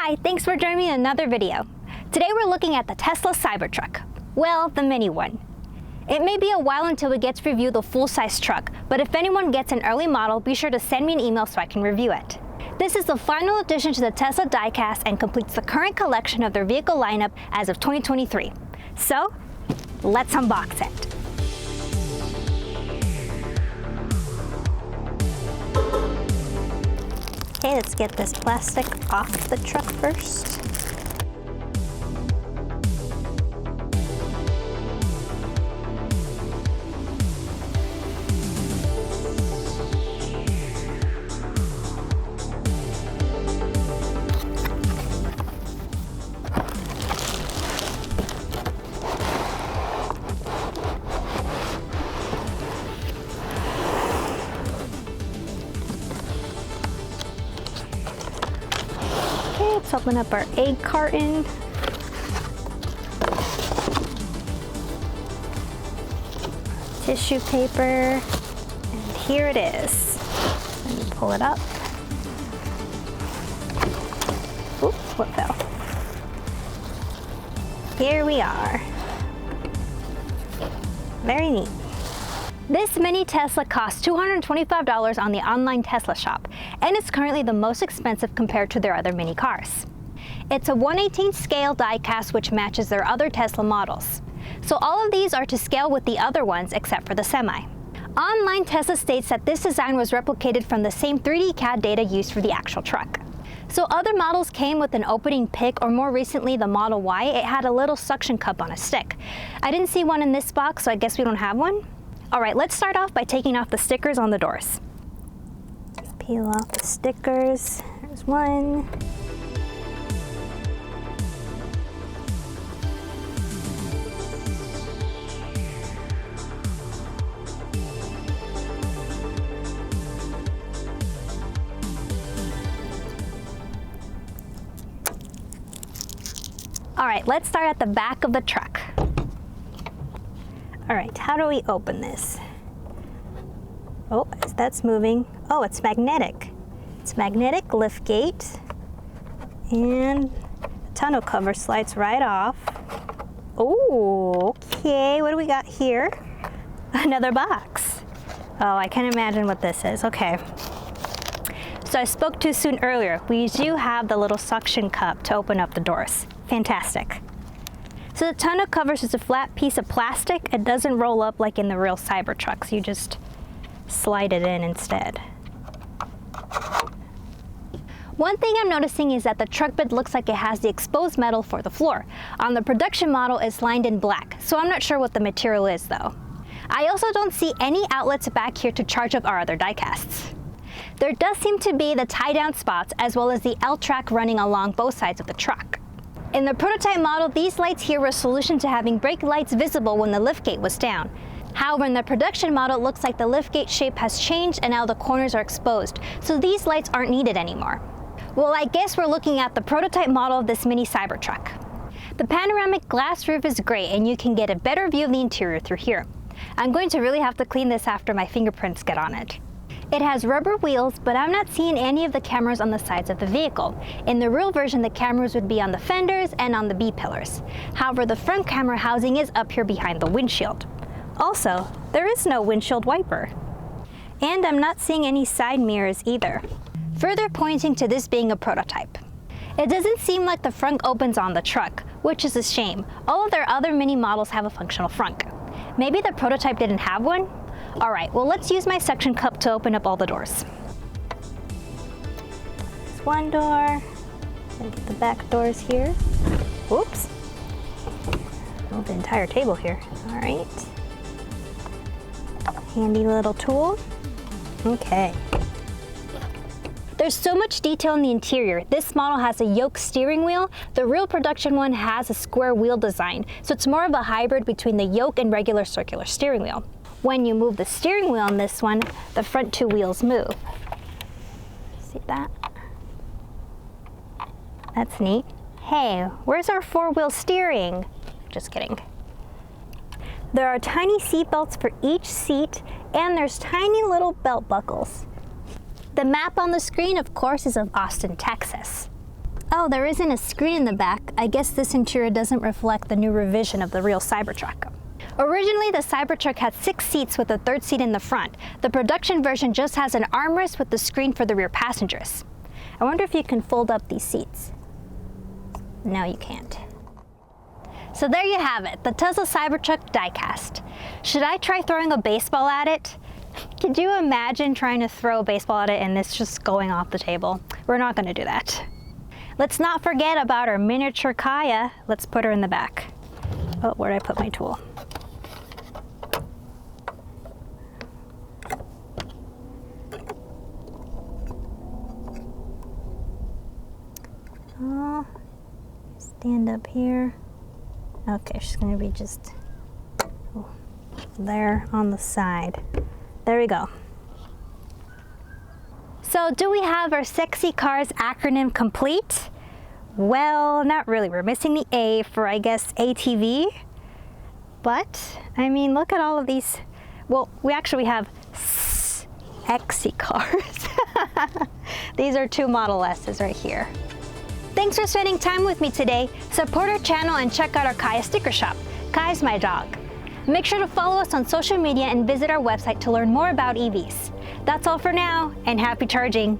Hi, thanks for joining me in another video. Today we're looking at the Tesla Cybertruck. Well, the mini one. It may be a while until we get to review the full-size truck, but if anyone gets an early model, be sure to send me an email so I can review it. This is the final addition to the Tesla Diecast and completes the current collection of their vehicle lineup as of 2023. So, let's unbox it. Okay, let's get this plastic off the truck first. Let's open up our egg carton. Tissue paper, and here it is. Let me pull it up. Oops, what fell? Here we are. Very neat. This mini Tesla costs $225 on the online Tesla shop, and it's currently the most expensive compared to their other mini cars. It's a 1/18 scale diecast which matches their other Tesla models. So all of these are to scale with the other ones except for the Semi. Online Tesla states that this design was replicated from the same 3D CAD data used for the actual truck. So other models came with an opening pick, or more recently the Model Y, it had a little suction cup on a stick. I didn't see one in this box, so I guess we don't have one. Alright, let's start off by taking off the stickers on the doors. Peel off the stickers. There's one. Alright, let's start at the back of the truck. Alright, how do we open this? Oh, that's moving. Oh, it's magnetic. It's magnetic lift gate. And the tonneau cover slides right off. Oh, okay, what do we got here? Another box. Oh, I can't imagine what this is. Okay. So I spoke too soon earlier. We do have the little suction cup to open up the doors. Fantastic. So the tonneau covers is a flat piece of plastic. It doesn't roll up like in the real Cybertrucks. You just slide it in instead. One thing I'm noticing is that the truck bed looks like it has the exposed metal for the floor. On the production model, it's lined in black, so I'm not sure what the material is though. I also don't see any outlets back here to charge up our other diecasts. There does seem to be the tie-down spots as well as the L-track running along both sides of the truck. In the prototype model, these lights here were a solution to having brake lights visible when the liftgate was down. However, in the production model, it looks like the liftgate shape has changed and now the corners are exposed, so these lights aren't needed anymore. Well, I guess we're looking at the prototype model of this mini Cybertruck. The panoramic glass roof is great and you can get a better view of the interior through here. I'm going to really have to clean this after my fingerprints get on it. It has rubber wheels, but I'm not seeing any of the cameras on the sides of the vehicle. In the real version, the cameras would be on the fenders and on the B-pillars. However, the front camera housing is up here behind the windshield. Also, there is no windshield wiper. And I'm not seeing any side mirrors either, further pointing to this being a prototype. It doesn't seem like the front opens on the truck, which is a shame. All of their other mini models have a functional front. Maybe the prototype didn't have one? Alright, well let's use my suction cup to open up all the doors. There's one door. Gonna get the back doors here. Whoops. Move the entire table here. Alright. Handy little tool. Okay. There's so much detail in the interior. This model has a yoke steering wheel. The real production one has a square wheel design, so it's more of a hybrid between the yoke and regular circular steering wheel. When you move the steering wheel on this one, the front two wheels move. See that? That's neat. Hey, where's our four-wheel steering? Just kidding. There are tiny seat belts for each seat, and there's tiny little belt buckles. The map on the screen, of course, is of Austin, Texas. Oh, there isn't a screen in the back. I guess this interior doesn't reflect the new revision of the real Cybertruck. Originally, the Cybertruck had 6 seats with a 3rd seat in the front. The production version just has an armrest with the screen for the rear passengers. I wonder if you can fold up these seats. No, you can't. So there you have it, the Tesla Cybertruck diecast. Should I try throwing a baseball at it? Could you imagine trying to throw a baseball at it and it's just going off the table? We're not gonna do that. Let's not forget about our miniature Calla. Let's put her in the back. Oh, where did I put my tool? Oh, stand up here. Okay, she's gonna be just there on the side. There we go. So do we have our sexy cars acronym complete? Well, not really. We're missing the A for, I guess, ATV. But, I mean, look at all of these. Well, we have sexy cars. These are 2 Model S's right here. Thanks for spending time with me today. Support our channel and check out our Calla sticker shop. Kaya's my dog. Make sure to follow us on social media and visit our website to learn more about EVs. That's all for now, and happy charging.